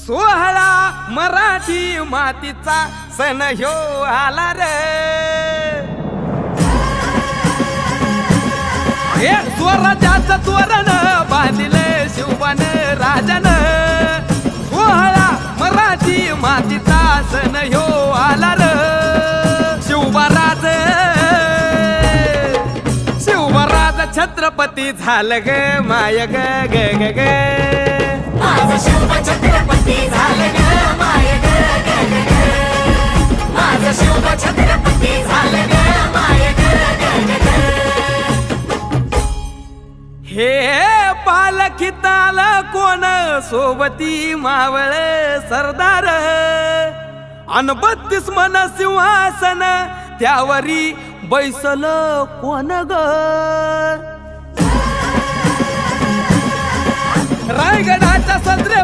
सोहळा मराठी मातीचा सण ह्यो आला रे। हे स्वराज्याचं तोरण बांधिले शिवबान राजन। सोहळा मराठी मातीचा सण ह्यो आला रे। शिवबराज छत्रपती झालं ग माय ग ग ग ग। माझं शिव छत्रपती झालं ग माय ग ग ग ग। माझं शिव छत्रपती झालं ग माय ग ग ग ग। हे पालखीत आलं कोण सोबती मावळ सरदार। अन 32 मन सिंहासन त्यावरी बैसल कोण ग। रायगडाच्या सदरे